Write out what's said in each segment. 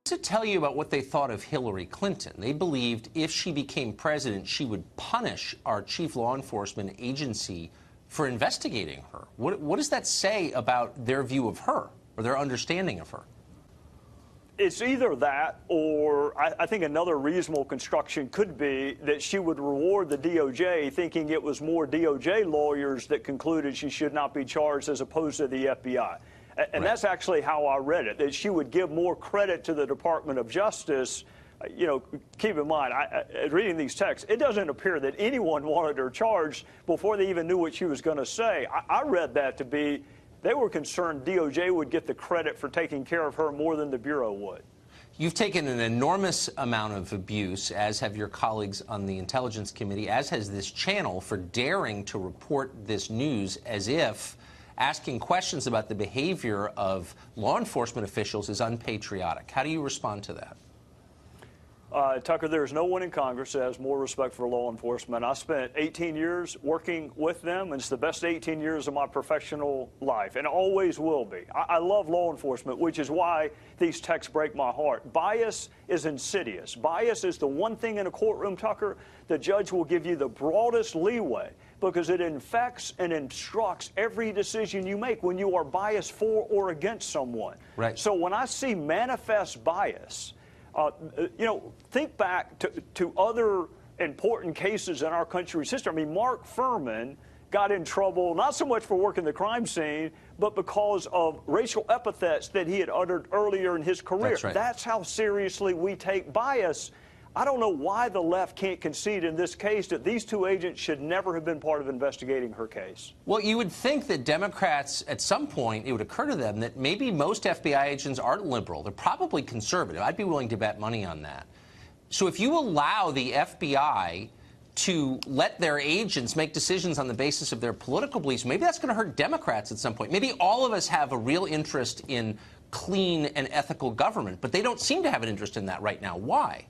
To tell you about what they thought of Hillary Clinton. They believed if she became president, she would punish our chief law enforcement agency for investigating her. What does that say about their view of her or their understanding of her? It's either that or I think another reasonable construction could be that she would reward the DOJ, thinking it was more DOJ lawyers that concluded she should not be charged as opposed to the FBI. And that's actually how I read it, that she would give more credit to the Department of Justice. You know, keep in mind, reading these texts, it doesn't appear that anyone wanted her charged before they even knew what she was going to say. I read that to be they were concerned DOJ would get the credit for taking care of her more than the Bureau would. You've taken an enormous amount of abuse, as have your colleagues on the Intelligence Committee, as has this channel, for daring to report this news as if asking questions about the behavior of law enforcement officials is unpatriotic. How do you respond to that? Tucker, there's no one in Congress that has more respect for law enforcement. I spent 18 years working with them, and it's the best 18 years of my professional life, and always will be. I love law enforcement, which is why these texts break my heart. Bias is insidious. Bias is the one thing in a courtroom, Tucker, the judge will give you the broadest leeway because it infects and instructs every decision you make when you are biased for or against someone. Right. So when I see manifest bias, you know, think back to other important cases in our country's history. I mean, Mark Furman got in trouble not so much for working the crime scene, but because of racial epithets that he had uttered earlier in his career. That's right. That's how seriously we take bias. I don't know why the left can't concede in this case that these two agents should never have been part of investigating her case. Well, you would think that Democrats, at some point, it would occur to them that maybe most FBI agents aren't liberal. They're probably conservative. I'd be willing to bet money on that. So if you allow the FBI to let their agents make decisions on the basis of their political beliefs, maybe that's going to hurt Democrats at some point. Maybe all of us have a real interest in clean and ethical government, but they don't seem to have an interest in that right now. Why?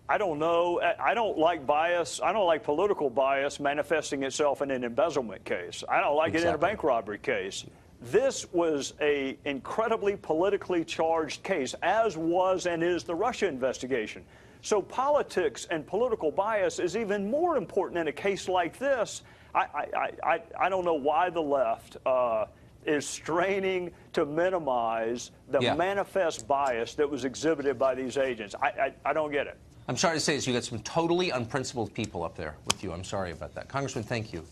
I don't know. I don't like bias. I don't like political bias manifesting itself in an embezzlement case. I don't like it in a bank robbery case. This was an incredibly politically charged case, as was and is the Russia investigation. So politics and political bias is even more important in a case like this. I don't know why the left is straining to minimize the manifest bias that was exhibited by these agents. I don't get it. I'm sorry to say this, you got some totally unprincipled people up there with you. I'm sorry about that. Congressman, thank you.